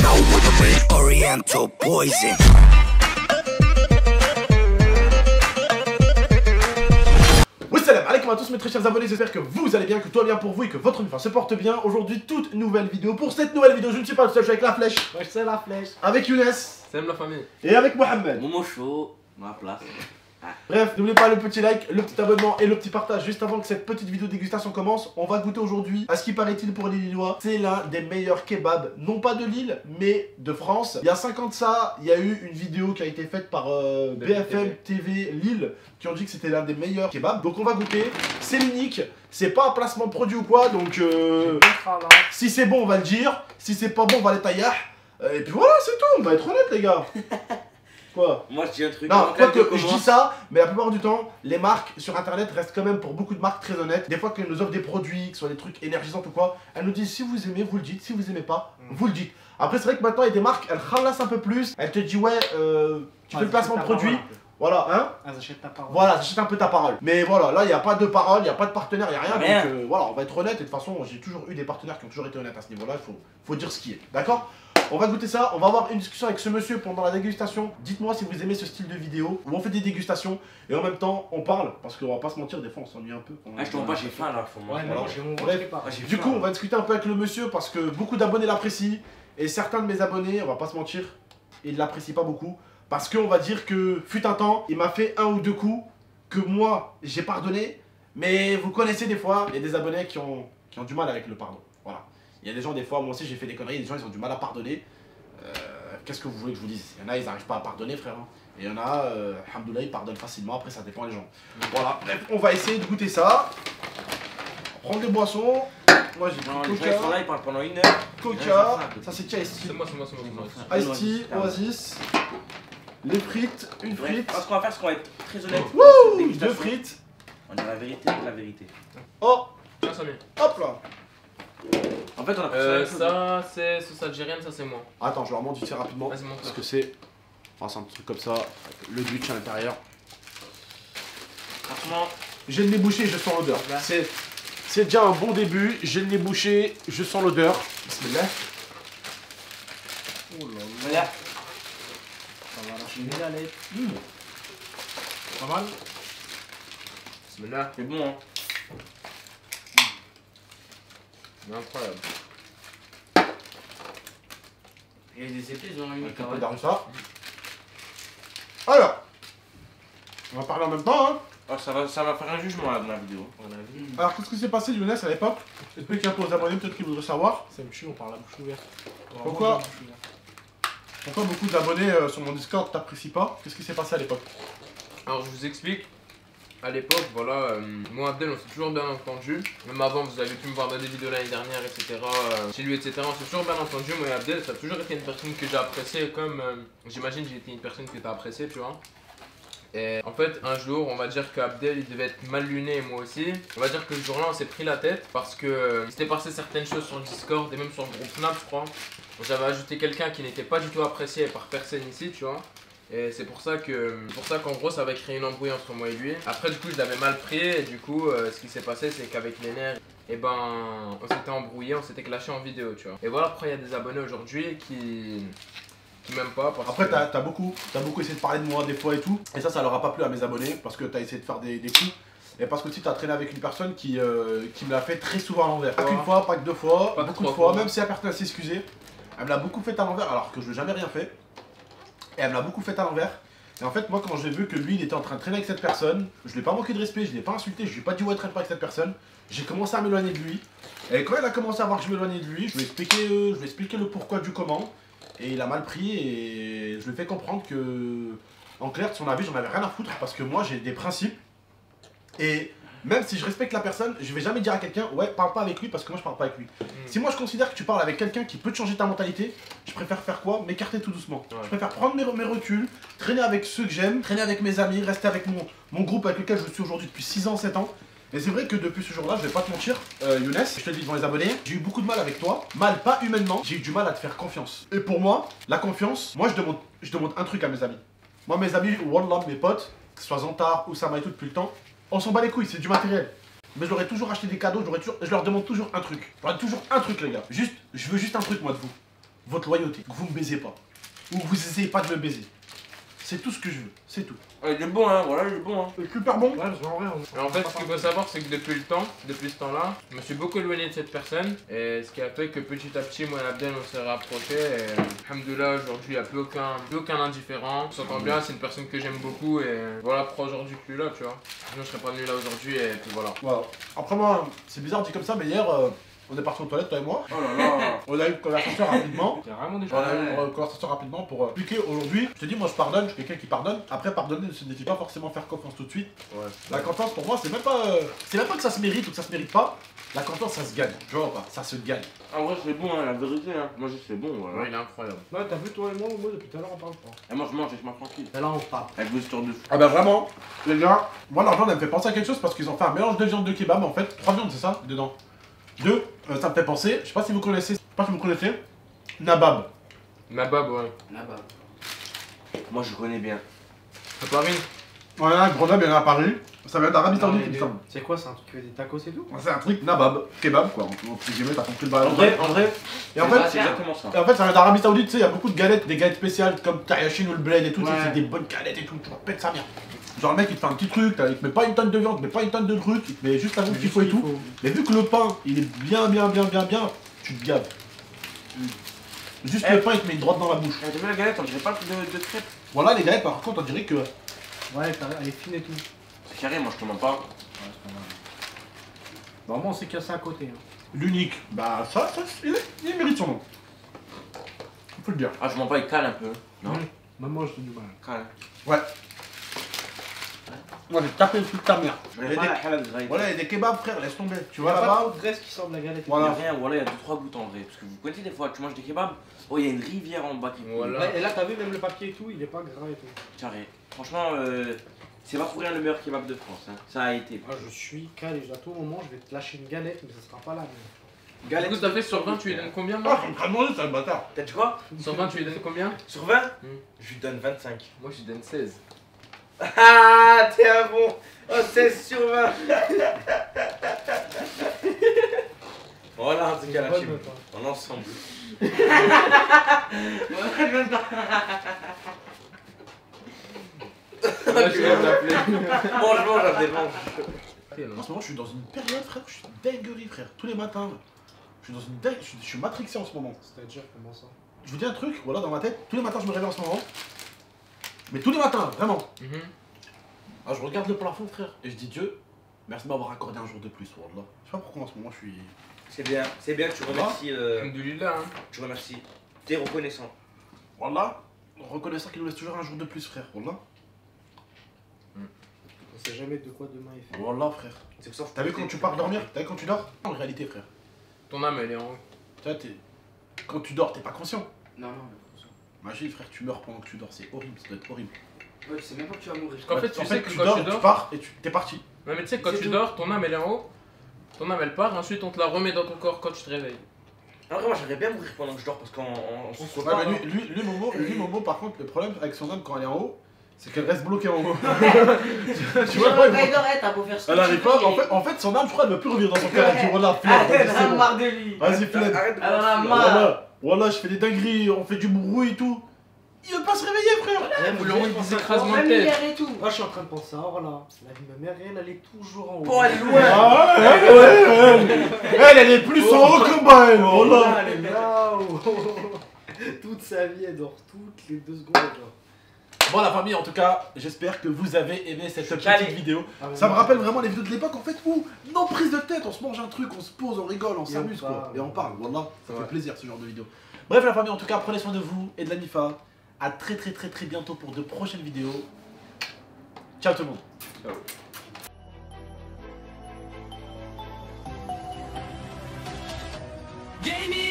know what I mean? Oriental poison. Salam alaikum à tous mes très chers abonnés, j'espère que vous allez bien, que tout va bien pour vous et que votre univers se porte bien. Aujourd'hui, toute nouvelle vidéo. Pour cette nouvelle vidéo, je ne suis pas tout seul, je suis avec la flèche. Ouais, c'est la flèche. Avec Younes. Salam la famille. Et avec Mohamed. Momo chaud, ma place. Bref, n'oubliez pas le petit like, le petit abonnement et le petit partage juste avant que cette petite vidéo dégustation commence. On va goûter aujourd'hui, à ce qui paraît-il pour les Lillois, c'est l'un des meilleurs kebabs, non pas de Lille, mais de France. Il y a 5 ans de ça, il y a eu une vidéo qui a été faite par BFM TV Lille, qui ont dit que c'était l'un des meilleurs kebabs. Donc on va goûter, c'est l'unique, c'est pas un placement de produit ou quoi, donc si c'est bon on va le dire, si c'est pas bon on va les tailler. Et puis voilà, c'est tout, on va être honnête les gars. Quoi? Moi je dis un truc. Non, quoi que je dis ça, mais la plupart du temps, les marques sur internet restent quand même pour beaucoup de marques très honnêtes. Des fois qu'elles nous offrent des produits, que ce soit des trucs énergisants ou quoi, elles nous disent si vous aimez, vous le dites, si vous aimez pas, vous le dites. Après c'est vrai que maintenant il y a des marques, elles ralassent un peu plus, elles te disent ouais, tu fais le placement de produit. Voilà, hein? Elles achètent ta parole. Voilà, j'achète un peu ta parole. Mais voilà, là il n'y a pas de parole, il n'y a pas de partenaire, il n'y a rien. Rien. Donc voilà, on va être honnête. Et de toute façon, j'ai toujours eu des partenaires qui ont toujours été honnêtes à ce niveau-là. Il faut dire ce qui est. D'accord? On va goûter ça, on va avoir une discussion avec ce monsieur pendant la dégustation. Dites-moi si vous aimez ce style de vidéo où on fait des dégustations et en même temps on parle. Parce qu'on va pas se mentir, des fois on s'ennuie un peu. Ah, je te vois pas, j'ai faim là. Faut Ouais, manger. non, j'ai mon Bref, pas. du coup, on va discuter un peu avec le monsieur parce que beaucoup d'abonnés l'apprécient. Et certains de mes abonnés, on va pas se mentir, ils l'apprécient pas beaucoup. Parce qu'on va dire que, fut un temps, il m'a fait un ou deux coups que moi, j'ai pardonné. Mais vous connaissez des fois, il y a des abonnés qui ont du mal avec le pardon. Voilà. Il y a des gens, des fois, moi aussi j'ai fait des conneries, des gens ils ont du mal à pardonner. Qu'est-ce que vous voulez que je vous dise? Il y en a, ils n'arrivent pas à pardonner, frère. Et il y en a, alhamdoulilah, ils pardonnent facilement. Après, ça dépend des gens. Voilà. Bref, on va essayer de goûter ça. Prendre des boissons. Moi, j'ai Non, pris les gens ils sont là, ils parlent pendant une heure. Coca. Ça, c'est qui Ice C'est Tea? moi, c'est moi, c'est moi. Ice Tea, Oasis. Les frites, une Ouais, frite. ce qu'on va faire, c'est qu'on va être très honnête. Wouh! Deux frites. On dit la vérité avec la vérité. Oh! Tiens, Samy. Hop là! En fait, on a pris ça. Ça, c'est sauce algérienne, ça, c'est moi. Attends, je vais remonter ici rapidement. Vas-y, monte. Parce que c'est. Enfin, c'est un truc comme ça. Le glitch à l'intérieur. Franchement, J'ai le nez bouché, je sens l'odeur. Là. C'est déjà un bon début. J'ai le nez bouché, je sens l'odeur. Bismillah. Oh là regarde. Ça va lâcher une allée. Pas mal. Bismillah. C'est bon, hein. Incroyable. Il y a des épices dans la Un minute. peu d'arissa. Alors, on va parler en même temps. Hein. Oh, ça va faire un jugement là dans la vidéo. Alors, qu'est-ce qui s'est passé, Younes, à l'époque? Explique un peu aux abonnés, peut-être qu'ils voudraient savoir. C'est me on parle la bouche ouverte. Pourquoi beaucoup d'abonnés sur mon Discord t'apprécient pas? Qu'est-ce qui s'est passé à l'époque? Alors, je vous explique. À l'époque, voilà, moi Abdel, on s'est toujours bien entendu. Même avant, vous avez pu me voir dans des vidéos l'année dernière, etc. Chez lui, etc. On s'est toujours bien entendu. Moi et Abdel, ça a toujours été une personne que j'ai appréciée, comme j'imagine j'ai été une personne que tu as appréciée, tu vois. Et en fait, un jour, on va dire qu'Abdel il devait être mal luné et moi aussi. On va dire que ce jour-là, on s'est pris la tête parce que il s'était passé certaines choses sur le Discord et même sur le groupe Snap, je crois. J'avais ajouté quelqu'un qui n'était pas du tout apprécié par personne ici, tu vois. Et c'est pour ça qu'en gros ça avait créé une embrouille entre moi et lui. Après du coup je l'avais mal pris et du coup ce qui s'est passé c'est qu'avec les nerfs, et ben on s'était embrouillé, on s'était clashé en vidéo, tu vois. Et voilà pourquoi il y a des abonnés aujourd'hui qui m'aiment pas parce Après, que... t'as beaucoup essayé de parler de moi des fois et tout. Et ça leur a pas plu à mes abonnés parce que t'as essayé de faire des coups. Et parce que aussi t'as traîné avec une personne qui me l'a fait très souvent à l'envers. Pas qu'une fois, pas que deux fois, Pas que beaucoup de trois fois. fois. Même si la personne s'est excusée, elle me l'a beaucoup fait à l'envers alors que je n'ai jamais rien fait. Et elle me l'a beaucoup fait à l'envers. Et en fait, moi, quand j'ai vu que lui, il était en train de traîner avec cette personne, je lui ai pas manqué de respect, je l'ai pas insulté, je lui ai pas dit ouais, traîne pas avec cette personne. J'ai commencé à m'éloigner de lui. Et quand il a commencé à voir que je m'éloignais de lui, je lui ai expliqué le pourquoi du comment. Et il a mal pris et je lui ai fait comprendre que, en clair, de son avis, j'en avais rien à foutre parce que moi, j'ai des principes. Et même si je respecte la personne, je vais jamais dire à quelqu'un ouais, parle pas avec lui parce que moi je parle pas avec lui. Si moi je considère que tu parles avec quelqu'un qui peut te changer ta mentalité, je préfère faire quoi? M'écarter tout doucement. Ouais. Je préfère prendre mes reculs, traîner avec ceux que j'aime, traîner avec mes amis, rester avec mon groupe avec lequel je suis aujourd'hui depuis 6 ans, 7 ans. Et c'est vrai que depuis ce jour-là, je vais pas te mentir, Younes, je te le dis devant les abonnés, j'ai eu beaucoup de mal avec toi. Mal, pas humainement, j'ai eu du mal à te faire confiance. Et pour moi, la confiance, moi je demande un truc à mes amis. Moi, mes amis, Wallah, mes potes, que ce soit Zantar ou Sama et tout depuis le temps, on s'en bat les couilles, c'est du matériel. Mais je leur ai toujours acheté des cadeaux, je leur demande toujours un truc. J'aurais toujours un truc, les gars. Je veux juste un truc, moi, de vous. votre loyauté, que vous me baisez pas. Ou que vous essayez pas de me baiser. C'est tout ce que je veux, c'est tout. Il est bon, hein, voilà, il est bon. Hein. C'est super bon. Ouais, parce qu'en vrai, Et en fait, ce qu'il faut savoir, c'est que depuis ce temps-là, je me suis beaucoup éloigné de cette personne. Et ce qui a fait que petit à petit, moi et Abdel, on s'est rapprochés. Et alhamdoulilah, aujourd'hui, il n'y a plus aucun indifférent. On s'entend bien, c'est une personne que j'aime beaucoup. Et voilà pourquoi aujourd'hui, plus là, tu vois. Sinon, je serais pas venu là aujourd'hui. Et puis voilà. Voilà. Après, moi, c'est bizarre dit comme ça, mais hier, on est parti aux toilettes, toi et moi. Oh là là. On a eu une conversation rapidement. il y a vraiment des On choses. a eu une conversation rapidement pour expliquer aujourd'hui. Je te dis, moi je pardonne, je suis quelqu'un qui pardonne. Après, pardonner ne signifie pas forcément faire confiance tout de suite. Ouais. La confiance pour moi, c'est même pas que ça se mérite ou que ça se mérite pas. La confiance, ça se gagne. Tu vois ou pas? Ça se gagne. En vrai, c'est bon, hein, la vérité. Hein. Moi, je sais, c'est bon. Voilà. Ouais, il est incroyable. Ouais, t'as vu, toi et moi, depuis tout à l'heure, on parle pas. Et moi, je mange et je mange tranquille. Et là, on parle. Avec vos histoires de fou. Ah bah vraiment, les gars, moi l'argent, elle me fait penser à quelque chose parce qu'ils ont fait un mélange de viande de kebab en fait. 3 viandes, c'est ça, dedans. 2, ça me fait penser, je sais pas si vous connaissez, Nabab. Nabab, ouais. Là-bas. Moi, je connais bien. À Paris. Voilà, Grenoble, il y en a à Paris. Ça vient d'Arabie Non, Saoudite, mais il me semble. c'est quoi, c'est un truc qui fait des tacos et tout? C'est un truc Nabab, kebab quoi. Entre guillemets, t'as compris le bail. En vrai, Et en c'est fait, exactement ça. ça vient d'Arabie Saoudite, tu sais, il y a beaucoup de galettes, des galettes spéciales comme Tayashin ou le bled et tout, tu sais, Ouais. c'est des bonnes galettes et tout, tu pètes sa mère. Genre le mec il te fait un petit truc, il te met pas une tonne de viande, il te met pas une tonne de trucs, il te met juste la bouffe qu'il faut et tout. Mais vu que le pain il est bien, tu te gaves. Juste le pain il te met une droite dans la bouche. T'as vu la galette, on dirait pas de crêpes. Voilà les galettes par contre on dirait que... Ouais, elle est fine et tout. C'est carré, moi, je commande pas. Ouais, c'est pas mal. Vraiment, on sait qu'il y a ça à côté. Hein. L'unique, bah ça il mérite son nom. Faut le dire. Ah, je m'en pas, il cale un peu. Non Même moi, j'ai du mal. Cale. Ouais. Moi j'ai tapé le truc de ta mère. Je connais pas la halal graille. Voilà, il y a des kebabs frère, laisse tomber. Tu Il y vois a pas là-bas. trop de graisse qui sort de la galette. Il y a Voilà. rien, voilà, il y a 2-3 gouttes en vrai. Parce que vous connaissez des fois, tu manges des kebabs, oh, il y a une rivière en bas qui coule. Voilà. Ouais, et là, t'as vu, même le papier et tout, il est pas gras et tout. Carré. Franchement, c'est pas pour rien le meilleur kebab de France. Hein. Ça a été. Moi, je suis calé. À tout moment, je vais te lâcher une galette, mais ça sera pas la même. Du coup, t'as fait sur 20, tu lui donnes combien, Ah, moi je suis en train de manger, c'est un bâtard. T'as dit quoi? Sur 20, tu lui donnes combien Sur 20 Hmm. Je lui donne 25. Moi, je lui donne 16. Ah, t'es un bon. Oh, 16 sur 20. Voilà, en tout cas, la Bonne team. note, hein. En ensemble. Là, je vais t'appeler. Mange, Abdel, mange. En ce moment, je suis dans une période, frère, je suis dinguerie, frère. Tous les matins, je suis dans une dingue, je suis matrixé en ce moment. C'est-à-dire, comment ça? Je vous dis un truc, voilà, dans ma tête, tous les matins, je me réveille en ce moment. Mais tous les matins, vraiment. Mhm. Ah, je regarde le plafond, frère, et je dis Dieu, merci de m'avoir accordé un jour de plus, Wallah. Je sais pas pourquoi en ce moment, je suis... C'est bien que tu remercies. Alhamdoulilah, hein. Tu remercies. T'es reconnaissant. Wallah, reconnaissant qu'il nous laisse toujours un jour de plus, frère, Wallah. On sait jamais de quoi demain est fait. Wallah, frère. C'est que ça. T'as vu quand tu pars dormir? T'as vu quand tu dors? En réalité, frère. Ton âme, elle est en haut. Tu vois, quand tu dors, t'es pas conscient. Non, non, mais ça. Imagine, frère, tu meurs pendant que tu dors, c'est horrible, ça doit être horrible. Ouais, tu sais même pas que tu vas mourir. Parce qu'en fait, tu sais que tu quand dors, tu tu dors. pars et t'es parti. Non, mais tu sais, quand C'est tu tout. dors, ton âme, elle est en haut. Ton âme, elle part. Ensuite, on te la remet dans ton corps quand tu te réveilles. En vrai, moi j'aimerais bien mourir pendant que je dors parce qu'on se Ouais, repart. mais lui, Momo, par contre, le problème avec son âme quand elle est en haut, c'est qu'elle reste bloquée en haut. tu vois, Quand ouais, il dort, t'as beau faire ce que elle tu arrive veux, pas, il est- en fait, son âme, je crois, elle veut plus revenir dans son cœur. Elle dit, voilà, Ah, flemme, elle vas-y, en a c'est bon. marre de lui. Vas-y, flemme. Arrête de Elle en a mentir. marre. Voilà, je fais des dingueries, on fait du bruit et tout. Il veut pas se réveiller, frère. Même Vous l'aurez des écrasements de Même tête. hier et tout. Moi, je suis en train de penser, oh là, la vie de ma mère, elle est toujours en haut. Bon, elle est loin. Ah ouais, elle est plus en haut que moi, elle, voilà. Elle est là-haut. Toute sa vie, elle dort toutes les 2 secondes. Elle dort. Bon, la famille, en tout cas, j'espère que vous avez aimé cette petite calé. vidéo. Ah, mais Ça me moi, rappelle vraiment les vidéos de l'époque en fait où, non prise de tête, on se mange un truc, on se pose, on rigole, on Et s'amuse on quoi. parle. Et on parle, voilà, ça Ouais. fait plaisir ce genre de vidéo. Bref la famille, en tout cas, prenez soin de vous et de la Nifa. À très bientôt pour de prochaines vidéos. Ciao tout le monde. Ciao. Gaming